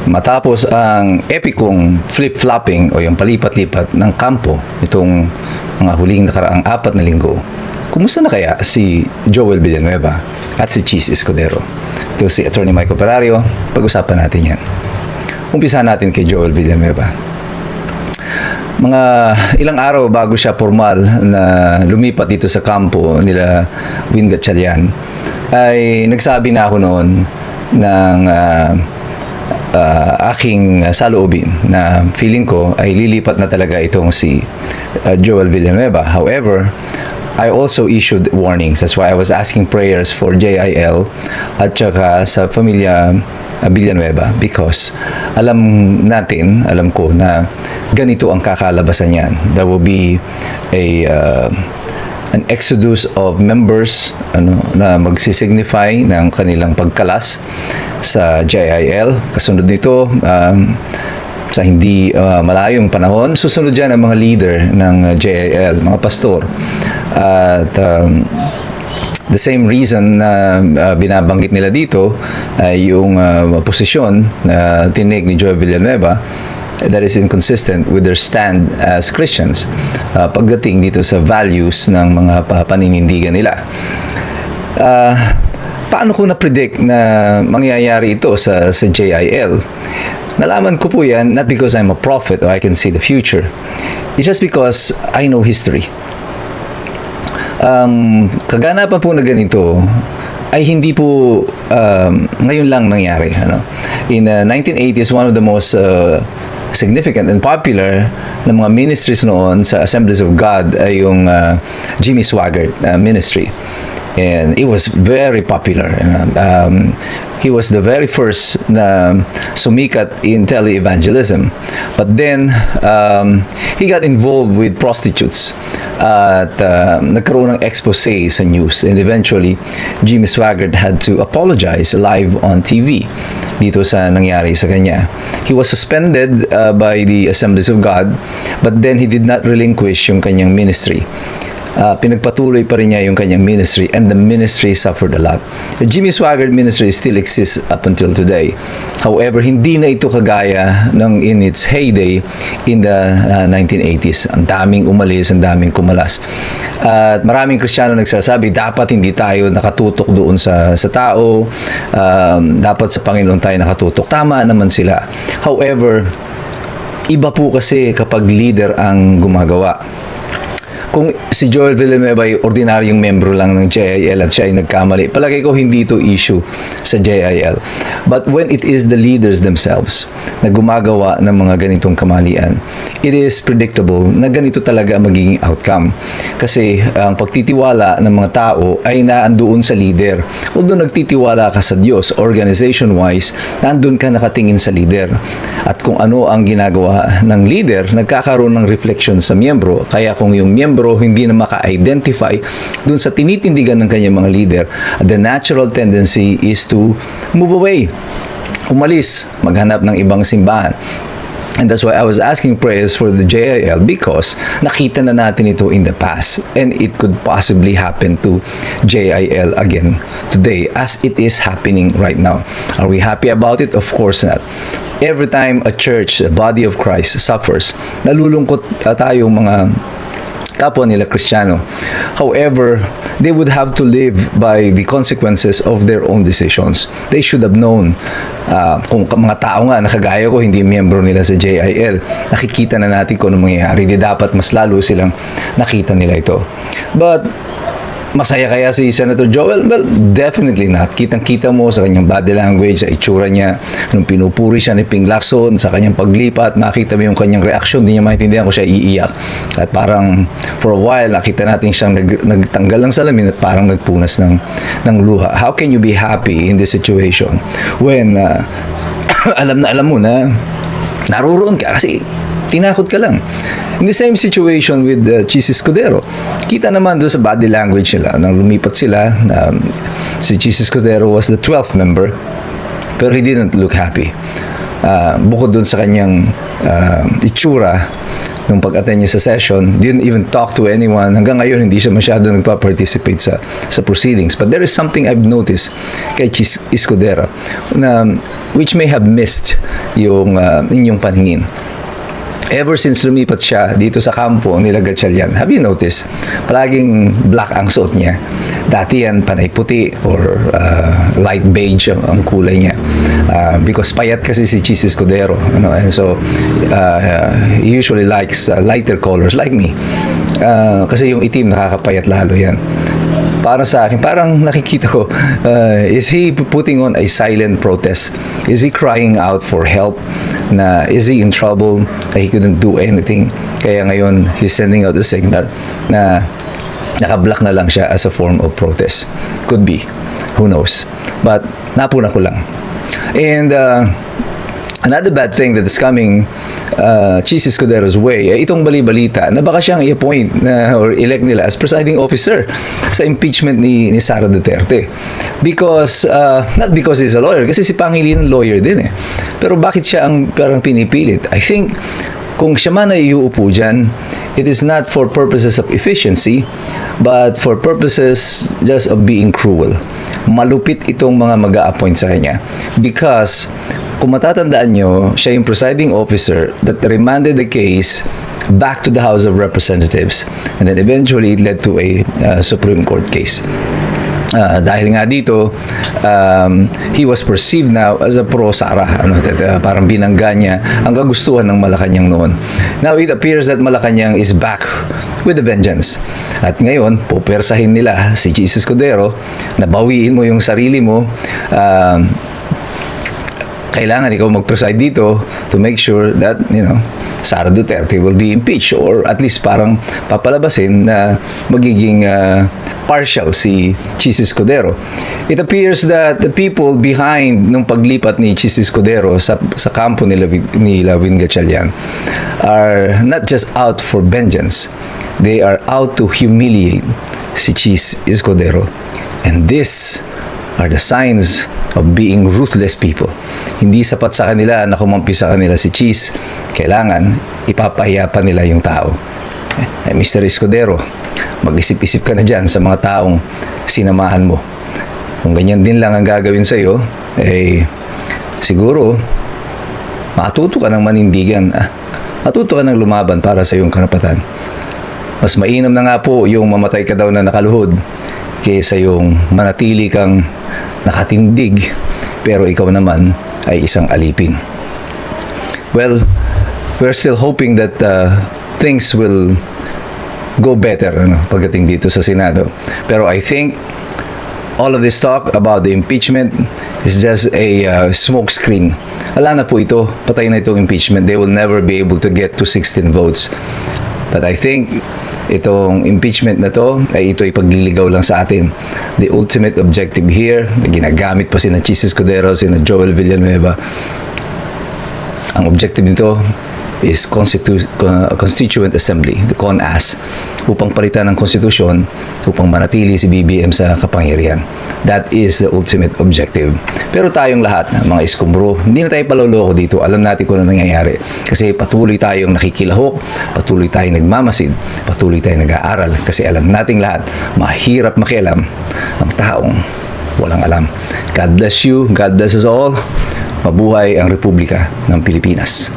Matapos ang epikong flip-flopping o yung palipat-lipat ng kampo itong mga huling nakaraang 4 na linggo, kumusta na kaya si Joel Villanueva at si Cheese Escudero? Ito si Attorney Michael Perario, pag-usapan natin yan. Umpisa natin kay Joel Villanueva. Mga ilang araw bago siya formal na lumipat dito sa kampo nila Win Gatchalian, ay nagsabi na ako noon ng aking saloobin na feeling ko ay lilipat na talaga itong si Joel Villanueva. However, I also issued warnings. That's why I was asking prayers for JIL at saka sa pamilya Villanueva, because alam ko na ganito ang kakalabasan niyan. There will be an exodus of members na magsisignify ng kanilang pagkalas sa JIL. Kasunod nito, sa hindi malayong panahon, susunod dyan ang mga leader ng JIL, mga pastor. At the same reason na binabanggit nila dito ay yung posisyon na tinig ni Joel Villanueva that is inconsistent with their stand as Christians pagdating dito sa values ng mga paninindigan nila. Paano ko na-predict na mangyayari ito sa JIL? Nalaman ko po yan not because I'm a prophet or I can see the future. It's just because I know history. Kaganapan po na ganito ay hindi po ngayon lang nangyari. In the 1980s, one of the most significant and popular na mga ministries noon sa Assemblies of God ay yung Jimmy Swaggart ministry. And it was very popular. He was the very first na sumikat in tele-evangelism. But then, he got involved with prostitutes. At nagkaroon ng expose sa news. And eventually, Jimmy Swaggart had to apologize live on TV dito sa nangyari sa kanya. He was suspended by the Assemblies of God, but then he did not relinquish yung kanyang ministry. Pinagpatuloy pa rin niya yung kanyang ministry, and the ministry suffered a lot. The Jimmy Swaggart ministry still exists up until today. However, hindi na ito kagaya ng in its heyday in the 1980s. Ang daming umalis, ang daming kumalas. At maraming Kristiyano nagsasabi, dapat hindi tayo nakatutok doon sa tao, dapat sa Panginoon tayo nakatutok. Tama naman sila. However, iba po kasi kapag leader ang gumagawa. Kung si Joel Villanueva ay ordinaryong membro lang ng JIL at siya ay nagkamali, palagay ko hindi ito issue sa JIL. But when it is the leaders themselves na gumagawa ng mga ganitong kamalian, it is predictable na ganito talaga magiging outcome. Kasi ang pagtitiwala ng mga tao ay naandoon sa leader. Although nagtitiwala ka sa Diyos, organization-wise, naandun ka nakatingin sa leader. At kung ano ang ginagawa ng leader, nagkakaroon ng reflection sa miyembro. Kaya kung yung miyembro hindi na maka-identify dun sa tinitindigan ng kanyang mga leader, the natural tendency is to move away, umalis, maghanap ng ibang simbahan. And that's why I was asking prayers for the JIL, because nakita na natin ito in the past, and it could possibly happen to JIL again today as it is happening right now. Are we happy about it? Of course not. Every time a church, a body of Christ suffers, nalulungkot tayong mga kapwa nila Kristiyano. However, they would have to live by the consequences of their own decisions. They should have known, kung mga tao nga nakagaya ko, hindi miyembro nila sa JIL, nakikita na natin kung ano mangyayari. Di dapat mas lalo silang nakita nila ito. But masaya kaya si Senator Joel? Well, definitely not. Kitang-kita mo sa kanyang body language, sa itsura niya, nung pinupuri siya ni Ping Lacson, sa kanyang paglipat, makita mo yung kanyang reaksyon, hindi niya maintindihan kung siya iiyak. At parang, for a while, nakita natin siyang nagtanggal ng salamin at parang nagpunas ng luha. How can you be happy in this situation when alam mo na naroon ka kasi tinakot ka lang? In the same situation with Cheese Escudero, kita naman doon sa body language nila, nang lumipat sila, si Cheese Escudero was the 12th member, pero he didn't look happy. Bukod doon sa kanyang itsura, nung pag-attend niya sa session, didn't even talk to anyone. Hanggang ngayon, hindi siya masyado nagpa-participate sa proceedings. But there is something I've noticed kay Chis Escudero na which may have missed yung inyong paningin. Ever since lumipat siya dito sa kampo nila Gatchalian, have you noticed? Palaging black ang suot niya. Dati yan panay puti or light beige ang kulay niya. Because payat kasi si Chis Escudero. And so, he usually likes lighter colors like me. Kasi yung itim nakakapayat lalo yan. Para sa akin, parang nakikita ko, is he putting on a silent protest? Is he crying out for help? Is he in trouble? He couldn't do anything. Kaya ngayon, he's sending out a signal na naka-block na lang siya as a form of protest. Could be. Who knows? But, napuna ko lang. And, another bad thing that is coming Chis Escudero's way ay itong bali-balita na baka siyang i-appoint or elect nila as presiding officer sa impeachment ni Sara Duterte. Because, not because he's a lawyer, kasi si Pangilinan lawyer din eh. Pero bakit siya ang parang pinipilit? I think, kung siya man ay iuupo dyan, it is not for purposes of efficiency, but for purposes just of being cruel. Malupit itong mga mag-a-appoint sa kanya. Because, kung matatandaan nyo, siya yung presiding officer that remanded the case back to the House of Representatives. And then eventually, it led to a Supreme Court case. Dahil nga dito, he was perceived now as a pro-Sara. Parang binangga niya ang kagustuhan ng Malacanang noon. Now, it appears that Malacanang is back with a vengeance. At ngayon, pupersahin nila si Chis Escudero na bawiin mo yung sarili mo. Kailangan ikaw mag-preside dito to make sure that, Sara Duterte will be impeached or at least parang papalabasin na magiging partial si Chis Escudero. It appears that the people behind nung paglipat ni Chis Escudero sa kampo ni Win Gatchalian are not just out for vengeance. They are out to humiliate si Chis Escudero. And this are the signs of being ruthless people. Hindi sapat sa kanila na kumampi sa kanila si Chis. Kailangan ipapahiya pa nila yung tao. Mr. Escudero, mag-isip-isip ka na dyan sa mga taong sinamahan mo. Kung ganyan din lang ang gagawin sa'yo, siguro, matuto ka ng manindigan. Matuto ka ng lumaban para sa iyong karapatan. Mas mainam na nga po yung mamatay ka daw na nakaluhod kaysa yung manatili kang nakatindig pero ikaw naman ay isang alipin. Well, we're still hoping that things will go better pagdating dito sa Senado. Pero I think all of this talk about the impeachment is just a smoke screen. Wala na po ito. Patay na itong impeachment. They will never be able to get to 16 votes. But I think itong impeachment na to ay ito ay pagliligaw lang sa atin. The ultimate objective here, na ginagamit pa sina Chis Escudero, sina Joel Villanueva. Ang objective nito is Constituent Assembly, the CONAS, upang palitan ng konstitusyon, upang manatili si BBM sa kapangyarihan. That is the ultimate objective. Pero tayong lahat, mga iskumbro, hindi na tayo paloloko dito. Alam natin kung ano nangyayari. Kasi patuloy tayong nakikilahok, patuloy tayong nagmamasid, patuloy tayong nag-aaral. Kasi alam nating lahat, mahirap makialam ang taong walang alam. God bless you. God bless us all. Mabuhay ang Republika ng Pilipinas.